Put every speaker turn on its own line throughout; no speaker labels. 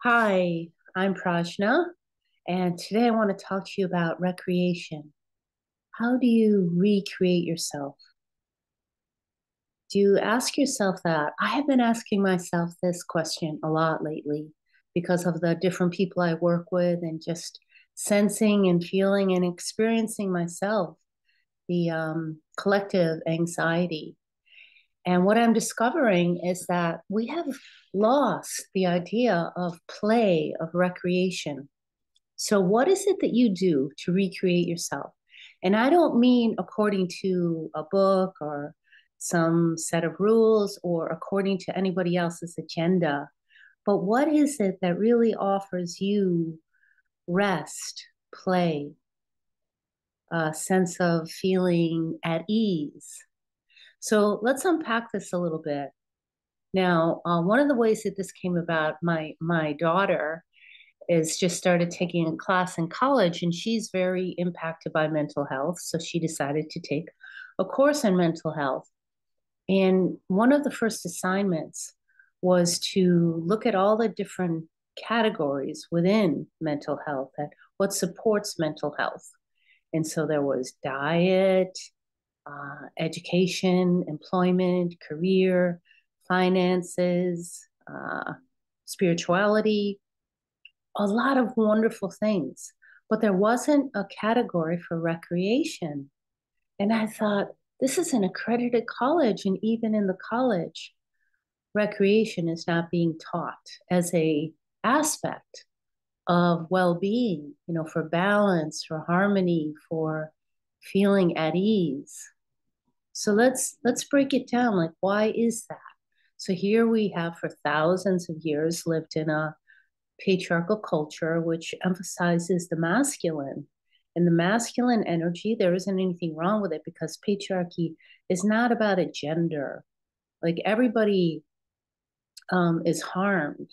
Hi, I'm Prajna, and today I want to talk to you about recreation. How do you recreate yourself? Do you ask yourself that? I have been asking myself this question a lot lately because of the different people I work with and just sensing and feeling and experiencing myself the collective anxiety. And what I'm discovering is that we have lost the idea of play, of recreation. So, what is it that you do to recreate yourself? And I don't mean according to a book or some set of rules or according to anybody else's agenda, but what is it that really offers you rest, play, a sense of feeling at ease? So, let's unpack this a little bit. Now, one of the ways that this came about, my daughter is just started taking a class in college and she's very impacted by mental health. So she decided to take a course in mental health. And one of the first assignments was to look at all the different categories within mental health and what supports mental health. And so there was diet, education, employment, career, finances, spirituality, a lot of wonderful things, but there wasn't a category for recreation. And I thought, this is an accredited college, and even in the college, recreation is not being taught as a aspect of well-being, for balance, for harmony, for feeling at ease. So let's break it down. Like, why is that? So here we have for thousands of years lived in a patriarchal culture, which emphasizes the masculine. And the masculine energy, there isn't anything wrong with it because patriarchy is not about a gender. Like everybody is harmed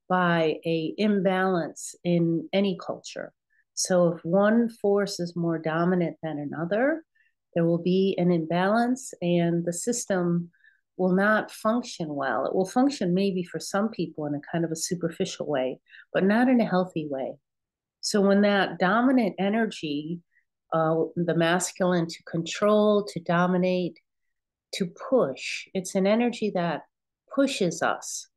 by a imbalance in any culture. So if one force is more dominant than another, there will be an imbalance and the system will not function well. It will function maybe for some people in a kind of a superficial way, but not in a healthy way. So when that dominant energy, the masculine to control, to dominate, to push, it's an energy that pushes us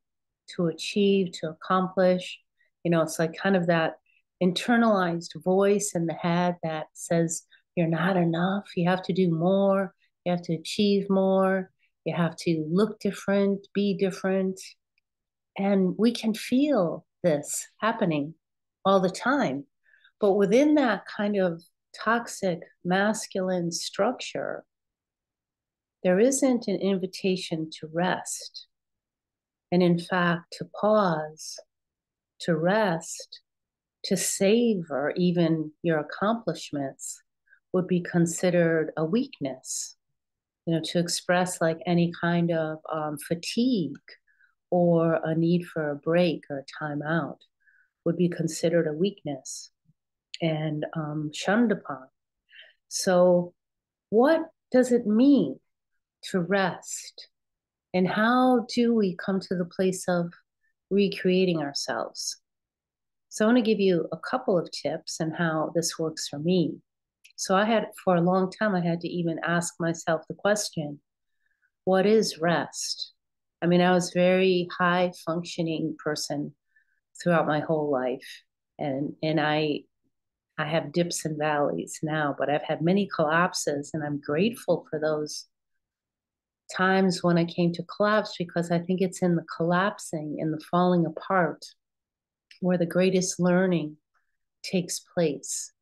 to achieve, to accomplish. It's like kind of that internalized voice in the head that says, you're not enough. You have to do more. You have to achieve more. You have to look different, be different. And we can feel this happening all the time. But within that kind of toxic masculine structure, there isn't an invitation to rest. And in fact, to pause, to rest, to savor even your accomplishments would be considered a weakness. To express like any kind of fatigue or a need for a break or a timeout would be considered a weakness and shunned upon. So, what does it mean to rest? And how do we come to the place of recreating ourselves? So, I want to give you a couple of tips and how this works for me. So, for a long time, I had to even ask myself the question, what is rest? I mean, I was a very high functioning person throughout my whole life. And I have dips and valleys now, but I've had many collapses and I'm grateful for those times when I came to collapse because I think it's in the collapsing and the falling apart where the greatest learning takes place.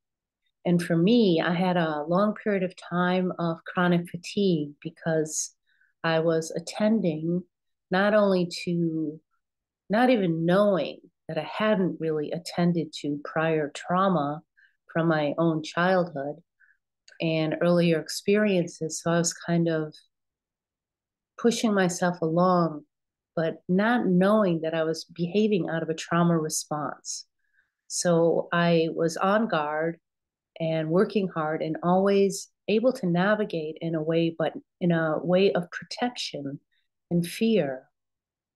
And for me, I had a long period of time of chronic fatigue because I was attending not only to not even knowing that I hadn't really attended to prior trauma from my own childhood and earlier experiences. So I was kind of pushing myself along, but not knowing that I was behaving out of a trauma response. So I was on guard and working hard and always able to navigate in a way, but in a way of protection and fear,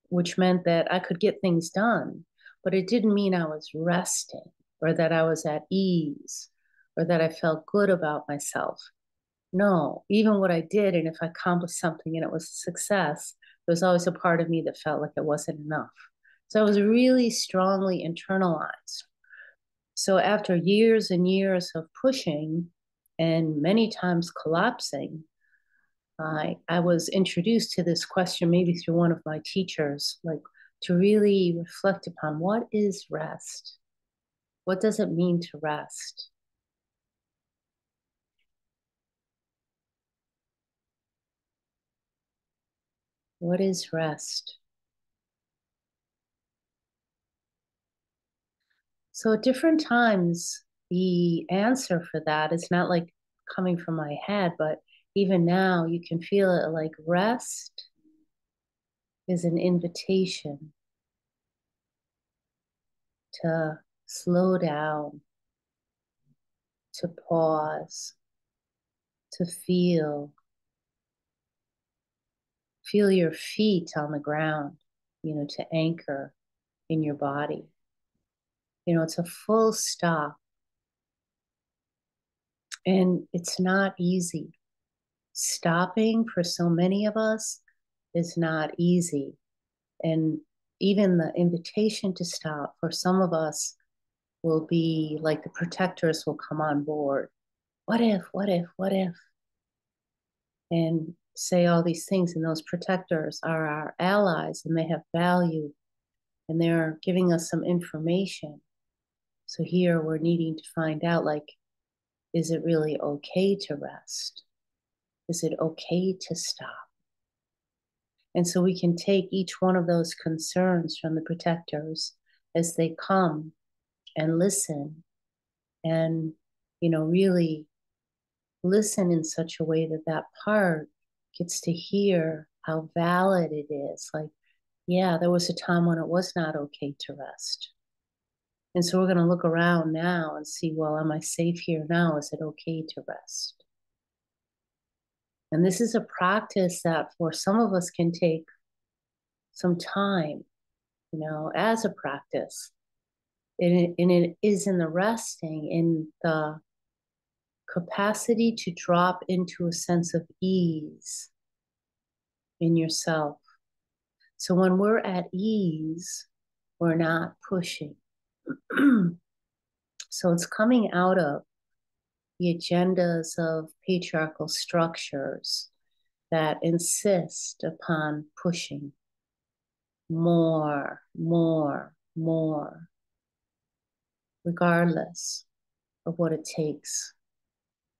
which meant that I could get things done. but it didn't mean I was resting or that I was at ease or that I felt good about myself. No, even what I did, and if I accomplished something and it was a success, there was always a part of me that felt like it wasn't enough. So I was really strongly internalized. So after years and years of pushing and many times collapsing, I was introduced to this question, maybe through one of my teachers, like to really reflect upon what is rest? What does it mean to rest? What is rest? So at different times, the answer for that is not like coming from my head, but even now you can feel it like rest is an invitation to slow down, to pause, to feel your feet on the ground, to anchor in your body. It's a full stop. And it's not easy. Stopping for so many of us is not easy. And even the invitation to stop for some of us will be like the protectors will come on board. What if, what if, what if? And say all these things. And those protectors are our allies and they have value and they're giving us some information. So here we're needing to find out, like, is it really okay to rest? Is it okay to stop? And so we can take each one of those concerns from the protectors as they come and listen and, really listen in such a way that that part gets to hear how valid it is. Like, yeah, there was a time when it was not okay to rest. And so we're going to look around now and see, well, am I safe here now? Is it okay to rest? And this is a practice that for some of us can take some time, as a practice. And it is in the resting, in the capacity to drop into a sense of ease in yourself. So when we're at ease, we're not pushing. So it's coming out of the agendas of patriarchal structures that insist upon pushing more, more, more, regardless of what it takes.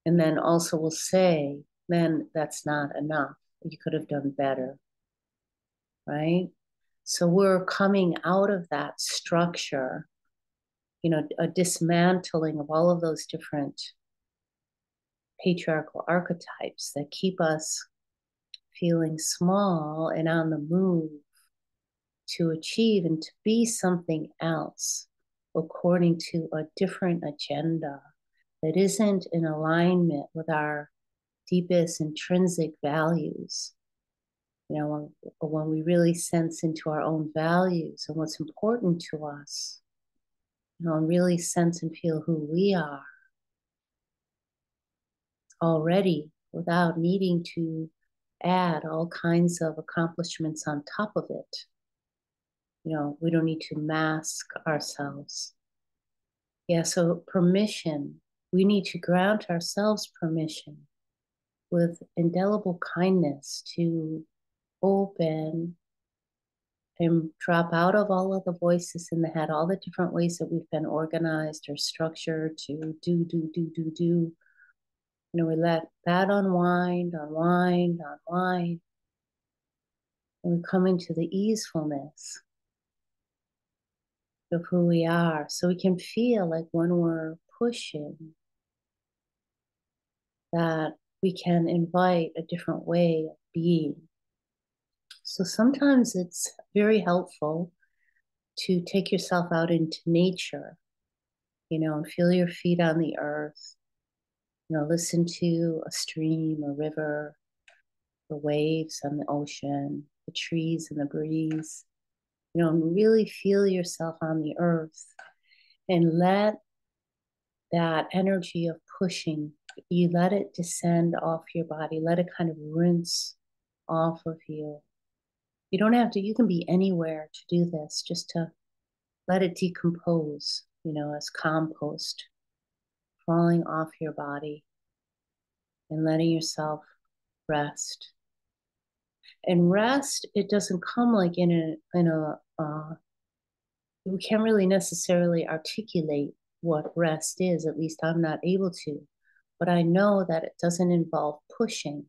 And then also will say, then that's not enough. You could have done better, right? So we're coming out of that structure, a dismantling of all of those different patriarchal archetypes that keep us feeling small and on the move to achieve and to be something else according to a different agenda that isn't in alignment with our deepest intrinsic values. When we really sense into our own values and what's important to us, and really sense and feel who we are already without needing to add all kinds of accomplishments on top of it. We don't need to mask ourselves. Yeah, so permission, we need to grant ourselves permission with indelible kindness to open and drop out of all of the voices in the head, all the different ways that we've been organized or structured to do. We let that unwind, and we come into the easefulness of who we are. So we can feel like when we're pushing, that we can invite a different way of being. So sometimes it's very helpful to take yourself out into nature, and feel your feet on the earth, listen to a stream, a river, the waves on the ocean, the trees and the breeze. And really feel yourself on the earth and let that energy of pushing, you let it descend off your body, let it kind of rinse off of you. You don't have to, you can be anywhere to do this, just to let it decompose, as compost, falling off your body and letting yourself rest. And rest, it doesn't come like we can't really necessarily articulate what rest is. At least I'm not able to. But I know that it doesn't involve pushing.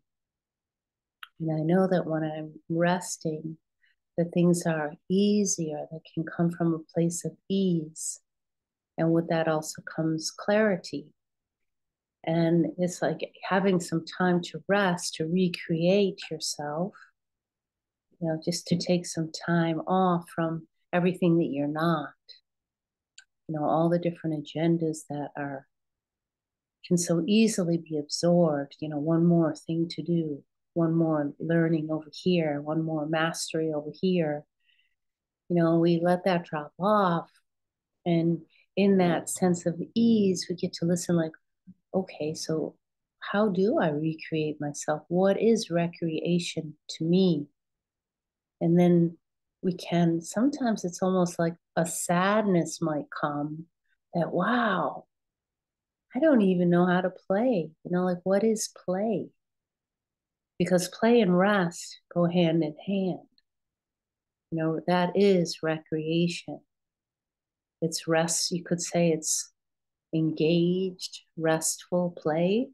And I know that when I'm resting, that things are easier, that can come from a place of ease. And with that also comes clarity. And it's like having some time to rest, to recreate yourself, just to take some time off from everything that you're not, all the different agendas that can so easily be absorbed, one more thing to do, one more learning over here, one more mastery over here. We let that drop off. And in that sense of ease, we get to listen like, okay, so how do I recreate myself? What is recreation to me? And then sometimes it's almost like a sadness might come that, wow, I don't even know how to play. Like what is play? Because play and rest go hand in hand. That is recreation. It's rest. You could say it's engaged, restful play.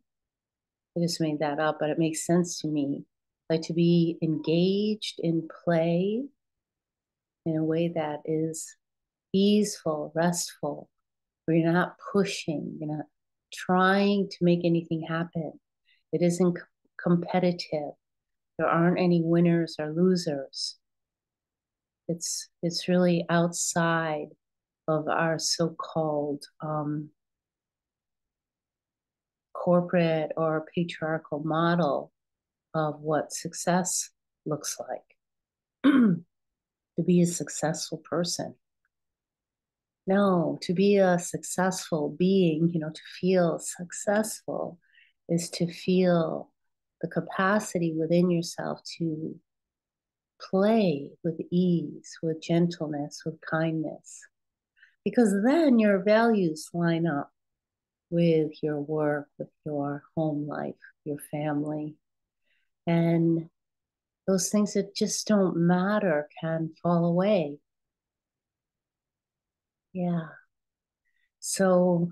I just made that up, but it makes sense to me. Like to be engaged in play in a way that is easeful, restful, where you're not pushing, you're not trying to make anything happen. It isn't competitive. There aren't any winners or losers. It's really outside of our so-called corporate or patriarchal model of what success looks like. To be a successful person. No, to be a successful being, to feel successful is to feel the capacity within yourself to play with ease, with gentleness, with kindness. Because then your values line up with your work, with your home life, your family. And those things that just don't matter can fall away. Yeah. So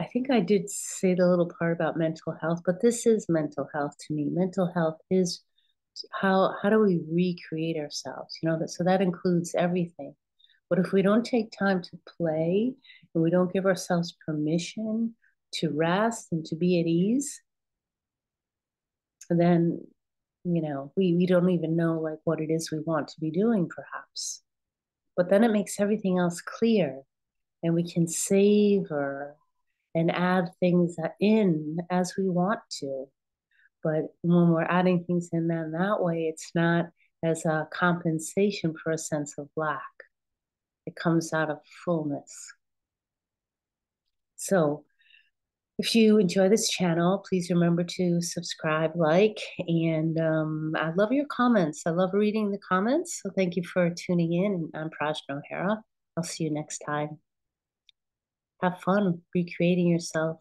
I think I did say the little part about mental health, but this is mental health to me. Mental health is how do we recreate ourselves? So that includes everything. But if we don't take time to play and we don't give ourselves permission to rest and to be at ease, then we don't even know like what it is we want to be doing, perhaps. But then it makes everything else clear, and we can savor and add things in as we want to. But when we're adding things in then that way, it's not as a compensation for a sense of lack. It comes out of fullness. So if you enjoy this channel, please remember to subscribe, like, and I love your comments. I love reading the comments. So thank you for tuning in. I'm Prajna O'Hara. I'll see you next time. Have fun recreating yourself.